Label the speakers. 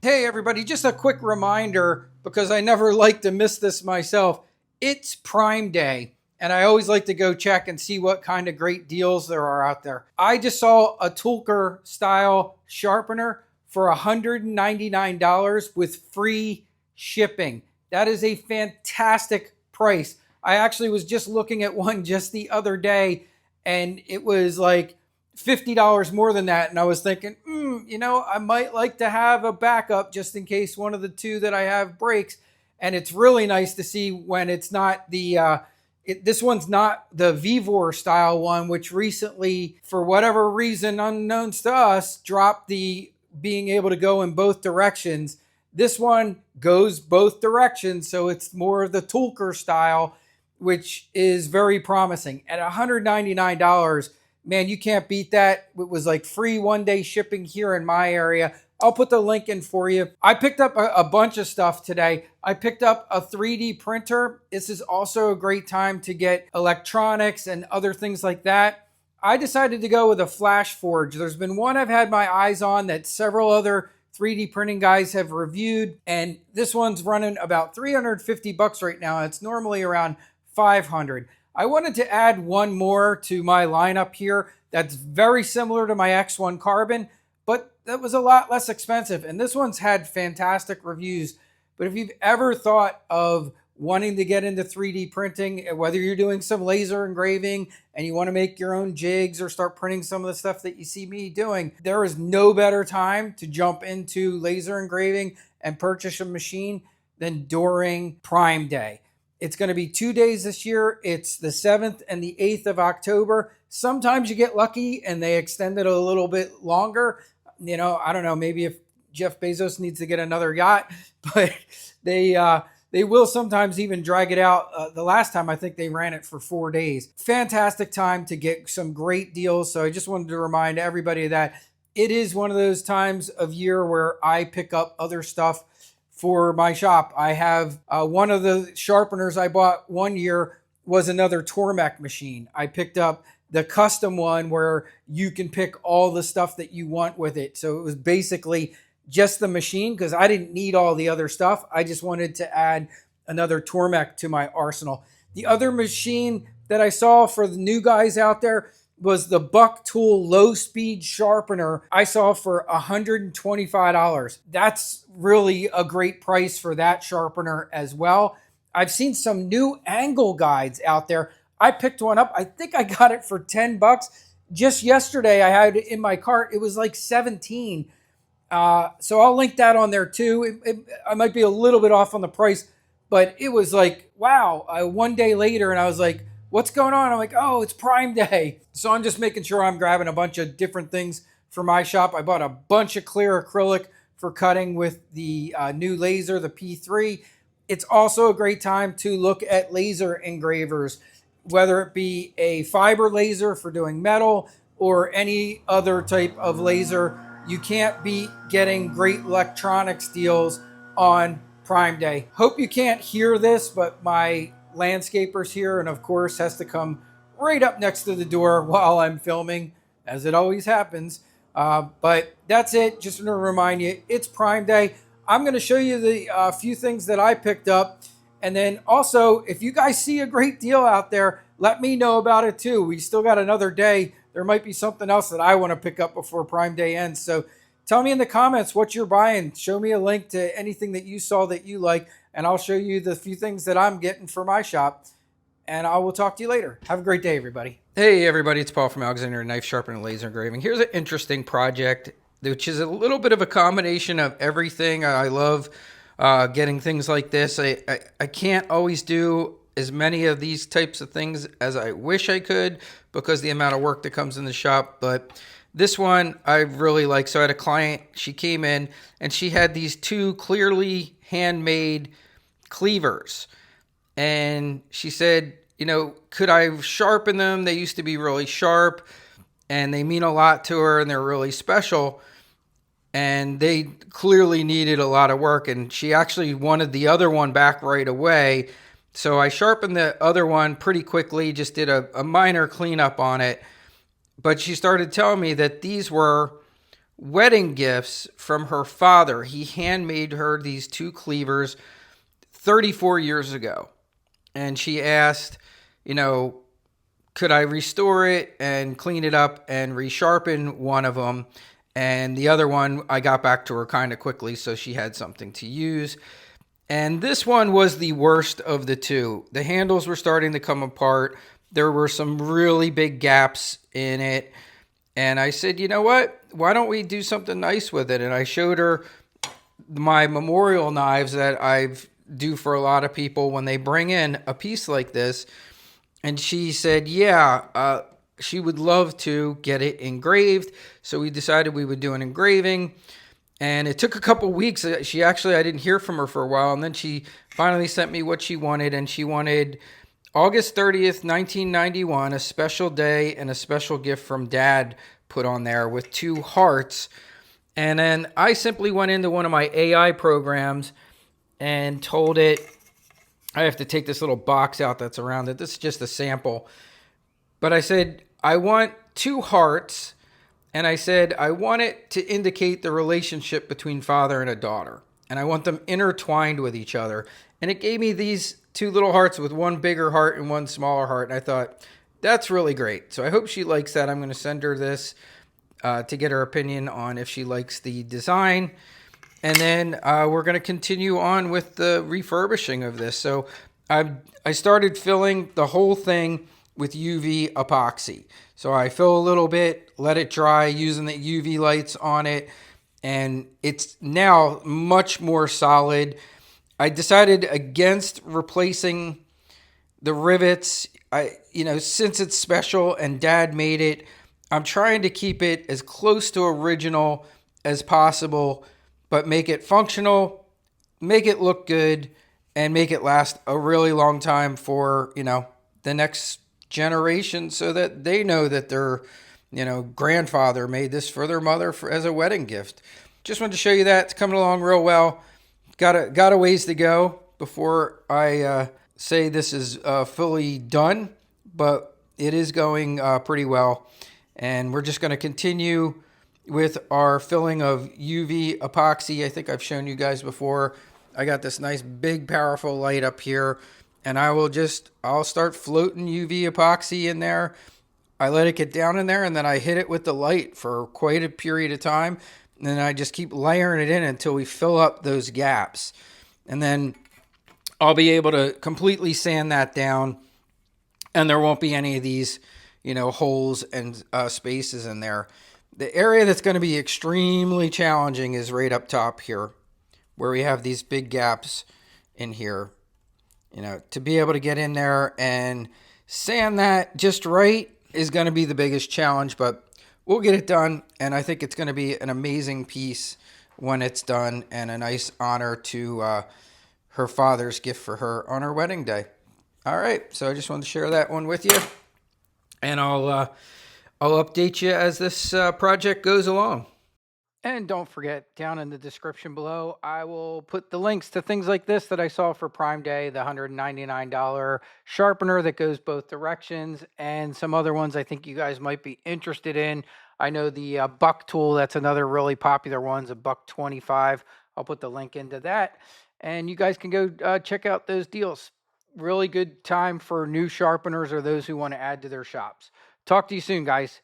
Speaker 1: Hey everybody, just a quick reminder because I never like to miss this myself. It's Prime Day and I always like to go check and see what kind of great deals there are out there. I just saw a Toolker style sharpener for $199 with free shipping. That is a fantastic price. I actually was just looking at one just the other day and it was like $50 more than that. And I was thinking, I might like to have a backup just in case one of the two that I have breaks. And it's really nice to see when it's not this one's not the Vivor style one, which recently, for whatever reason unknowns to us, dropped the being able to go in both directions. This one goes both directions. So it's more of the Toolker style, which is very promising. At $199, man, you can't beat that. It was like free 1-day shipping here in my area. I'll put the link in for you. I picked up a bunch of stuff today. I picked up a 3D printer. This is also a great time to get electronics and other things like that. I decided to go with a Flash Forge. There's been one I've had my eyes on that several other 3D printing guys have reviewed, and this one's running about $350 right now. It's normally around $500. I wanted to add one more to my lineup here that's very similar to my X1 Carbon, but that was a lot less expensive. And this one's had fantastic reviews. But if you've ever thought of wanting to get into 3D printing, whether you're doing some laser engraving and you want to make your own jigs or start printing some of the stuff that you see me doing, there is no better time to jump into laser engraving and purchase a machine than during Prime Day. It's going to be 2 days this year. It's the 7th and the 8th of October. Sometimes you get lucky and they extend it a little bit longer. I don't know, maybe if Jeff Bezos needs to get another yacht, but they will sometimes even drag it out. The last time I think they ran it for 4 days. Fantastic time to get some great deals. So I just wanted to remind everybody that it is one of those times of year where I pick up other stuff for my shop. I have one of the sharpeners I bought one year was another Tormek machine. I picked up the custom one where you can pick all the stuff that you want with it. So it was basically just the machine because I didn't need all the other stuff. I just wanted to add another Tormek to my arsenal. The other machine that I saw for the new guys out there was the Buck Tool low speed sharpener I saw for $125. That's really a great price for that sharpener as well. I've seen some new angle guides out there. I picked one up. I think I got it for $10. Just yesterday I had it in my cart. It was like 17. So I'll link that on there too. I might be a little bit off on the price, but it was like, wow, 1 day later and I was like, what's going on? I'm like, oh, it's Prime Day. So I'm just making sure I'm grabbing a bunch of different things for my shop. I bought a bunch of clear acrylic for cutting with the new laser, the P3. It's also a great time to look at laser engravers, whether it be a fiber laser for doing metal or any other type of laser. You can't beat getting great electronics deals on Prime Day. Hope you can't hear this, but my landscapers here and of course has to come right up next to the door while I'm filming, as it always happens. But that's it. Just want to remind you, it's Prime Day. I'm going to show you the few things that I picked up. And then also, if you guys see a great deal out there, let me know about it too. We still got another day. There might be something else that I want to pick up before Prime Day ends. So tell me in the comments what you're buying. Show me a link to anything that you saw that you like, and I'll show you the few things that I'm getting for my shop. And I will talk to you later. Have a great day, everybody. Hey, everybody. It's Paul from Alexander Knife Sharpening and Laser Engraving. Here's an interesting project, which is a little bit of a combination of everything. I love getting things like this. I can't always do as many of these types of things as I wish I could because the amount of work that comes in the shop. But this one I really like. So I had a client, she came in and she had these two clearly handmade cleavers. And she said, could I sharpen them? They used to be really sharp and they mean a lot to her and they're really special. And they clearly needed a lot of work. And she actually wanted the other one back right away. So I sharpened the other one pretty quickly, just did a minor cleanup on it. But she started telling me that these were wedding gifts from her father. He handmade her these two cleavers 34 years ago. And she asked, you know, could I restore it and clean it up and resharpen one of them? And the other one, I got back to her kind of quickly, so she had something to use. And this one was the worst of the two. The handles were starting to come apart. There were some really big gaps in it. And I said, you know what? Why don't we do something nice with it? And I showed her my memorial knives that I've do for a lot of people when they bring in a piece like this. And she said, yeah, she would love to get it engraved. So we decided we would do an engraving. And it took a couple weeks. I didn't hear from her for a while. And then she finally sent me what she wanted. And she wanted August 30th, 1991, a special day and a special gift from Dad put on there with two hearts. And then I simply went into one of my AI programs and told it, I have to take this little box out that's around it. This is just a sample. But I said, I want two hearts. And I said, I want it to indicate the relationship between father and a daughter. And I want them intertwined with each other. And it gave me these two little hearts with one bigger heart and one smaller heart. And I thought, that's really great. So I hope she likes that. I'm going to send her this to get her opinion on if she likes the design. And then we're going to continue on with the refurbishing of this. So I started filling the whole thing with UV epoxy. So I fill a little bit, let it dry using the UV lights on it. And it's now much more solid. I decided against replacing the rivets. Since it's special and Dad made it, I'm trying to keep it as close to original as possible, but make it functional, make it look good, and make it last a really long time for, the next generation so that they know that their, grandfather made this for their mother as a wedding gift. Just wanted to show you that. It's coming along real well. Got a ways to go before I say this is fully done, but it is going pretty well. And we're just going to continue with our filling of UV epoxy. I think I've shown you guys before. I got this nice big powerful light up here, and I'll start floating UV epoxy in there. I let it get down in there, and then I hit it with the light for quite a period of time. And then I just keep layering it in until we fill up those gaps. And then I'll be able to completely sand that down, and there won't be any of these, holes and spaces in there. The area that's going to be extremely challenging is right up top here, where we have these big gaps in here. To be able to get in there and sand that just right is going to be the biggest challenge, but we'll get it done. And I think it's going to be an amazing piece when it's done, and a nice honor to her father's gift for her on her wedding day. All right, so I just wanted to share that one with you, and I'll update you as this project goes along. And don't forget, down in the description below, I will put the links to things like this that I saw for Prime Day, the $199 sharpener that goes both directions, and some other ones I think you guys might be interested in. I know the buck tool, that's another really popular one, is a $125. I'll put the link into that, and you guys can go check out those deals. Really good time for new sharpeners or those who want to add to their shops. Talk to you soon, guys.